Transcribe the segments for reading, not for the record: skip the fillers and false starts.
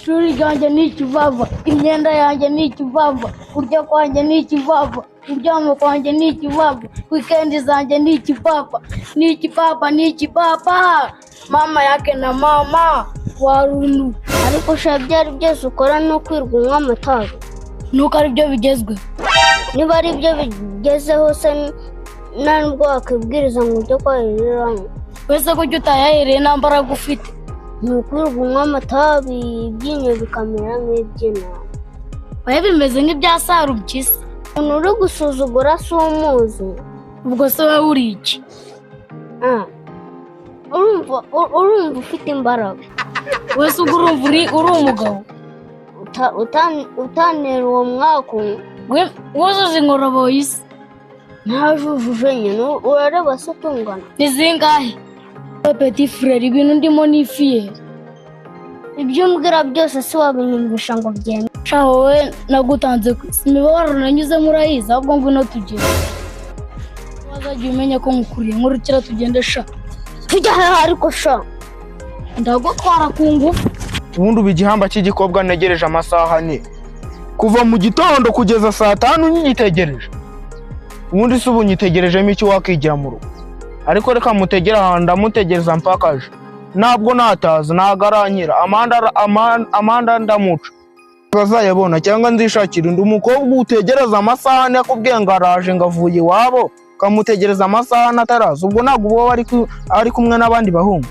ishuri ryanjye ni ikivava, imyenda yanjye ni ikivava, kurya kwanjye ni ikivava, kuryama kwanjye ni ikivava, wikendi zanjye ni ikivava, ni ikivava, ni ikivava. Mama yake na mama warunu. Ariko sha byari byose ukora no kwirwa unywa amatabi. Nuko ari byo bigezwe. Niba ari byo bigezeho se nta nubwo wakibwiriza ngo ujye kwahiriramo. Wese ko utayahereye nta mbaraga ufite. Ni ukwirwa unywa amatabi ibyinyo bikamera nk'ibyina. Oya bimeze nk'ibya Sarumpyisi. Umuntu uri gusuzugura si umuzi. Ubwo se wowe uri iki? Urumva ufite imbaraga. Wese ubwo urumva uri umugabo. Utanera uwo mwaka wujuje inkoroboyi isi. Ntajujuje nyine urareba se tungana. Ni zingahe? Petit frere ibintu ndimo nifiye. Ibyo umbwira byose si wabinyumvisha ngo byeme. Sha wowe nagutanze imibabaro nanyuze murayizi ahubwo ngwino tugende. Wazagiye umenya ko nkukuriye nkurukira tugende sha. Tujya ariko sha. Ndagutwara ku ngufu. Ubundi ubigihamba cy'igikobwa negereje amasaha ne. Kuva mu gitondo kugeza saa 5 nyitegereje. Ubundi se ubunyitegerejemo iki wakigira mu rugo. Ariko reka mutegera ndamutegereza mpakaje. Ntabwo nataza nagaranyira amanda ndamuca. Bazayabona cyangwa nzishakira undi umukobwa utegereza amasaha ne akubwiye ngaraje ngavuye iwabo kamutegereza amasaha nataraza. Ubwo ntabwo ubo ari kumwe n'abandi bahungu.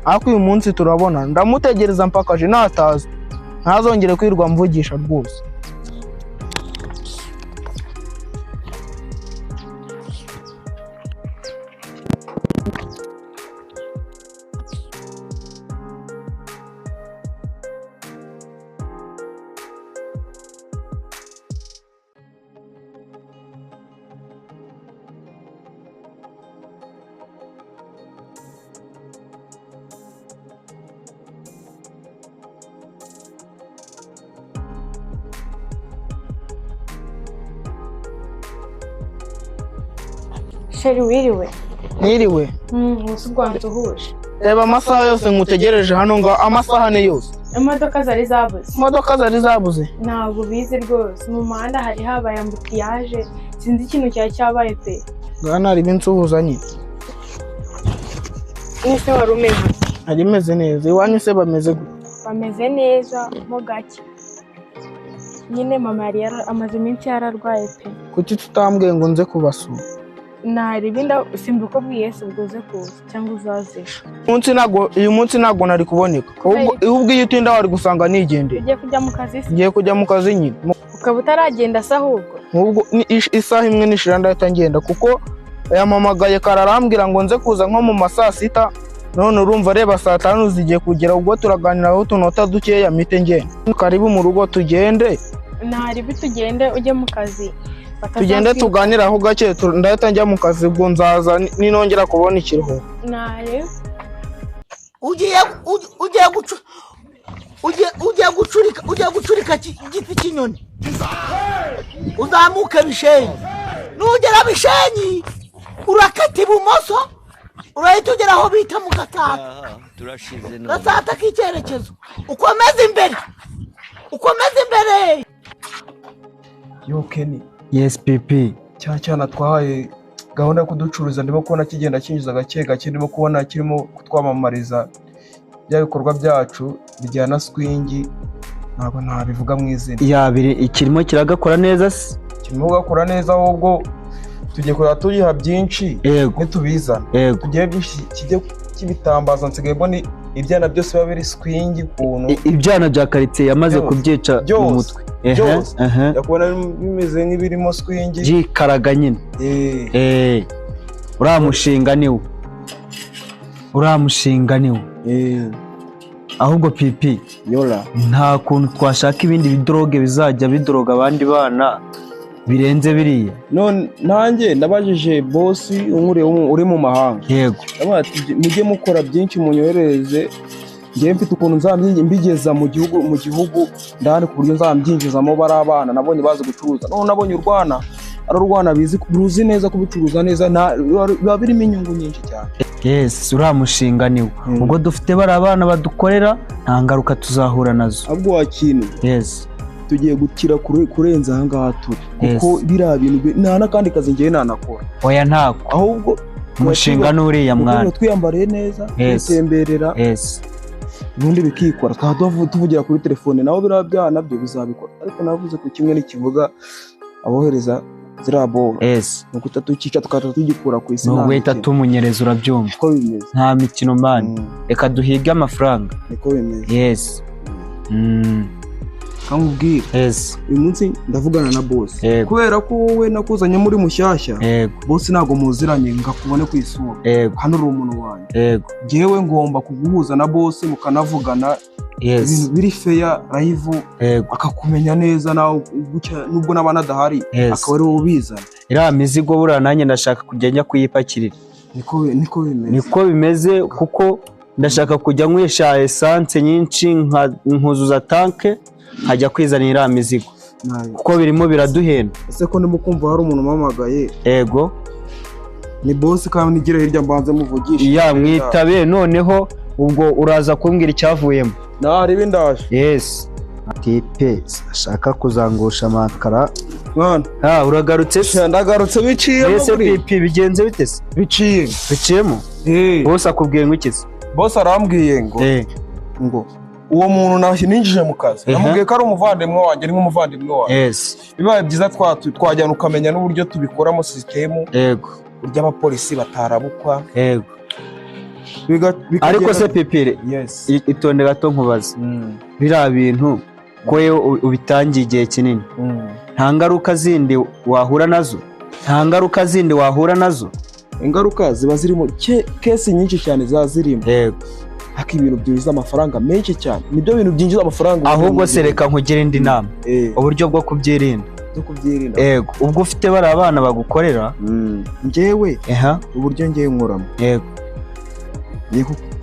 Ako uyu munsi turabona ndamutegereza mpakaje nataza. Ntazongere kwirwa mvugisha rwose. Sheri wiriwe. Niriwe. Ubusa Rwanda uhuje. Reba amasaha yose ngutegereje hano ngo amasaha ne yose. Imodoka zari zabuze. Imodoka zari zabuze. Ntabwo bizi rwose. Mu muhanda hari habaye ambutiyaje. Sinzi ikintu cyabaye pe. Ngana ari binsuhuza nyine. Nise wari umeze. Ari meze neza. Iwanyu se bameze gute? Bameze neza mo gake. Nyine mama yari amaze iminsi yararwaye pe. Kuki tutambwiye ngo nze kubasura? Nari binda simbuko bwiyese bwoze kuza cyangwa uzazisha. Uyu munsi ntago nari kuboneka. Ubwo iyo utinda wari gusanga nigendeye. Ugiye kujya mu kazi se? Ngiye kujya mu kazi nyine. Ukaba utaragenda se ahubwo? Ubwo isaha imwe nishira ndahita ngenda kuko yamamagaye kararambwira ngo nze kuza nko mu masaa 6. None urumva reba saa 5 zigiye kugera ubwo turaganiraho tunota dukeya mite ngenda. Karibu mu rugo tugende. Ntari bitugende ujye mu kazi. Tugende tuganira aho gake ndahita njya mu kazi ubwo nzaza ninongera kubona ikiruhuko. Naye ugiye gucurika igiti cy'inyoni. Uzamuke Bishenyi. Nugera Bishenyi urakata ibumoso urahita ugera aho bita mu Gatata. Gatata k'icyerekezo. Ukomeze imbere. Yo Kenny. Yes PP. Cyana twahaye gahunda yo kuducuruza ndimo kubona kigenda kinjiza gake ndimo kubona kirimo kutwamamariza bya bikorwa byacu bijyana swingi ntabwo ntabivuga mu izina. Yabiri ikirimo kiragakora neza se? Kirimo gakora neza ahubwo tugiye kureba turiha byinshi nitubiza. Tugiye byinshi kijye kibitambaza nsigaye mbona ibyana byose biba biri swingi kuntu. Ibyana bya quartier yamaze kubyica mu mutwe. Yakubona bimeze nk'ibirimo swingi. Jikaraga nyine. Uramushinga niwe. Ahubwo PP Yola nta kuntu twashaka ibindi bidroge bizajya bidroga abandi bana birenze biriya. None nanjye ndabajije boss uri mu mahanga. Yego. Mujye mukora byinshi munyohereze. Ngiye mfite ukuntu nzambigeza mu gihugu ndani ku buryo nzambyinjizamo bari abana nabonye bazi gucuruza. None nabonye urwana ari urwana ruzi neza kubicuruza neza biba birimo inyungu nyinshi cyane. Yes, uriya mushinga niwo. Ubwo dufite bari abana badukorera nta ngaruka tuzahura nazo. Ahubwo wakintu. Yes. Tugiye gukira kurenza aha ngaha turi. Kuko biriya bintu nta n'akandi kazi ngiye nanakora. Oya ntako. Ahubwo umushinga n'uriya mwana. Twiyambariye neza, dutemberera. Yes. Ubundi bikikora. Tuvugira kuri telefone naho biriya byana nabyo bizabikora. Ariko navuze ku kimwe n'ikivuga abohereza ziriya boro. Yes. Nuko tukica tukata tugikura ku isi. Nuguhita tumunyereza urabyumva. Niko bimeze. Nta mikino mani. Reka duhige amafaranga. Niko bimeze. Yes. Kamubwira. Yes. Uyu munsi ndavugana na boss. Kubera ko wowe nakuzanye muri mushyashya. Boss ntago muziranye ngakubone ku isura. Hano uri umuntu wanjye. Jewe ngomba kuguhuza na boss mukanavugana. Ibintu biri fair live akakumenya neza nawe nubwo nabana dahari akaba ari ubizana. Iriya mizigo buriya nanjye ndashaka kujya njya kuyipakirira. Niko bimeze. Niko bimeze kuko ndashaka kujya nkwesha essence nyinshi nkuzuza tanke hajya kwizanira iriya mizigo. Kuko birimo biraduhenda. Ese ko ndimo kumva hari umuntu mamagaye. Ego. Ni boss kandi nigire hirya mbanze muvugisha. Yamwitabe noneho ubwo uraza kumbwira icyavuyemo. Nari ndaje. Yes. Tipe ashaka kuzangusha amakara. Mwana. Uragarutse se? Ndagarutse biciye muri. Ese pipi bigenze bitese? Biciyemo? Boss akubwiye ngo ikize? Boss arambwiye ngo uwo muntu ninjije mu kazi. Namubwiye ko ari umuvandimwe wanjye, ni nk'umuvandimwe wawe. Yes. Bibaye byiza twajyana ukamenya n'uburyo tubikoramo system. Yego. Urya abapolisi batarabukwa. Yego. Ariko se pipire. Yes. Itonde gato nkubaza. Biriya bintu koye ubitangiye igihe kinini. Nta ngaruka zindi wahura nazo? Ingaruka ziba zirimo kesi nyinshi cyane zazirimo. Yego. Haka ibintu byinjiza amafaranga menshi cyane. Nibyo bintu byinjiza amafaranga. Ahubwo se reka nkugire indi nama. Uburyo bwo kubyirinda. Yego. Ubwo ufite bari abana bagukorera. Njyewe. Uburyo ngiye nkoramo. Yego.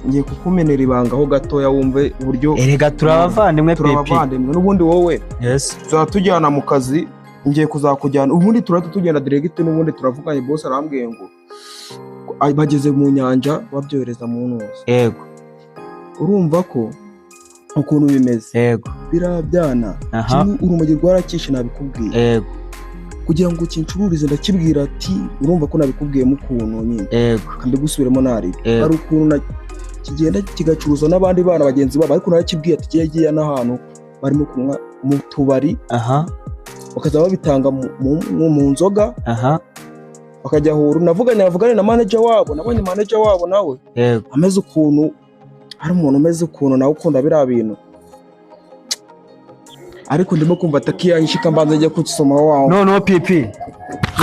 Ngiye kukumenera ibanga ho gatoya wumve uburyo. Erega turabavandimwe pipi. Turabavandimwe n'ubundi wowe. Yes. Tuzatujyana mu kazi. Ngiye kuzakujyana. Ubundi turatujyana direct n'ubundi turavuganye boss arambwiye ngo bageze mu nyanja babyohereza mu ntuzi. Yego. Urumva ko ukuntu bimeze. Yego. Birabyana. Urumogi rwarakishe nabikubwiye. Yego. Kugira ngo ukincururize ndakibwira ati urumva ko nabikubwiyemo ukuntu nyine. Yego. Kandi gusubiremo nari. Ari ukuntu kigenda kigacuruza n'abandi bana bagenzi babo ariko narakibwiye ati kigiye n'ahantu barimo kunywa mu tubari. Bakaza babitanga mu nzoga. Bakajya huru navuganye na manager wabo, nabonye manager wabo nawe. Yego. Ameze ukuntu hari umuntu umeze ukuntu nawe ukunda biriya bintu. Ariko ndimo kumva atakiyanyishika mbanze njye kugisoma wawe. No pipi.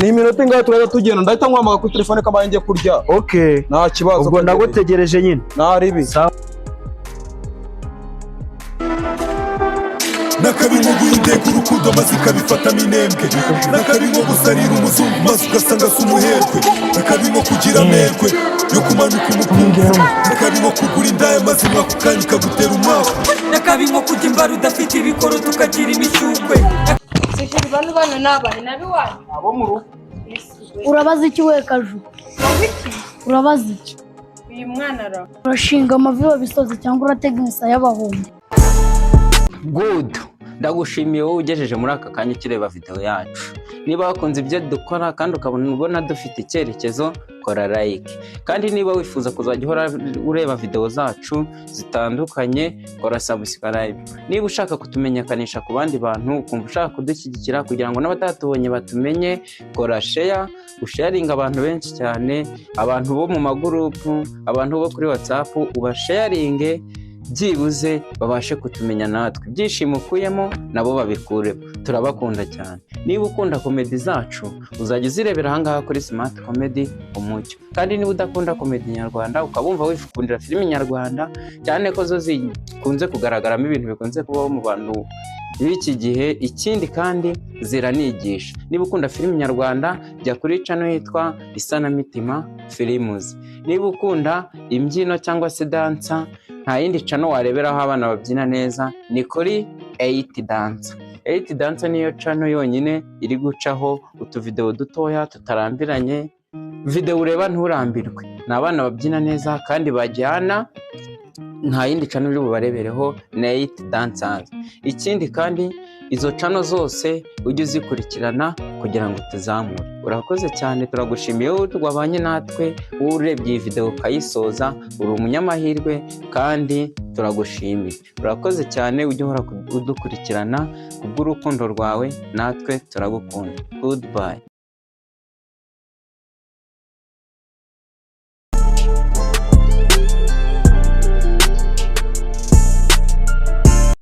Ni iminota ingahe turaza tugenda ndahita nkwamaga kuri telefone kambaye njye kurya. Okay. Nta kibazo. Ubwo ndagutegereje nyine. Naribi. Nakabingo guhindeka urukundo maze ikabifatamo inembwe. Nakabingo gusarira umuzungu maze ugasanga si umuherwe. Nakabingo kugira amerwe yo kumanuka umukungu. Nakabingo kugura indaya maze mwaka ukanya ikagutera umwaka. Nakabingo kujya imbara udafite ibikoro tukagira imishyukwe. Sishiri bano n'abana nabiwanyu. Abo mu rugo. Urabaza iki we Kaju? Urabaza iki? Uyu mwana ara. Urashinga amavi babisoze cyangwa uratega imisaya y'abahungu? Good. Ndagushimiye wowe ugejeje muri aka kanya kireba video yacu. Niba wakunze ibyo dukora kandi ukabona dufite icyerekezo, kora like. Kandi niba wifuza kuzajya uhora ureba video zacu zitandukanye, kora subscribe. Niba ushaka kutumenyekanisha ku bandi bantu, ukumva ushaka kudushyigikira kugira ngo n'abatatubonye batumenye, kora share, usharinga abantu benshi cyane, abantu bo mu magurupu, abantu bo kuri WhatsApp, ubasharinge byibuze babashe kutumenya natwe. Ibyishimo ukuyemo nabo babikuremo. Turabakunda cyane. Niba ukunda komedi zacu uzajya uzirebera ahangaha kuri Smart Comedy Umucyo. Kandi niba udakunda komedi nyarwanda ukabumva wifukundira filime nyarwanda cyane ko zo zikunze kugaragaramo ibintu bikunze kubaho mu bantu b'iki gihe, ikindi kandi ziranigisha. Niba ukunda filime nyarwanda jya kuri channel yitwa Isanamitima Films. Niba ukunda imbyino cyangwa se dansa, nta yindi channel wareberaho abana babyina neza, ni kuri 8 Dance. Elite Dancer niyo channel yonyine iri gucaho utuvideo dutoya tutarambiranye, video ureba nturambirwe. Ni abana babyina neza kandi bajyana, nta yindi channel uri bubarebereho na Elite Dancers. Ikindi kandi izo channel zose ujye uzikurikirana kugira ngo tuzamure. Urakoze cyane, turagushimiye wowe twabanye natwe, wowe urebye iyi video ukayisoza, uri umunyamahirwe kandi turagushimiye. Urakoze cyane, ujye uhora udukurikirana kubw'urukundo rwawe, natwe turagukunda. Goodbye.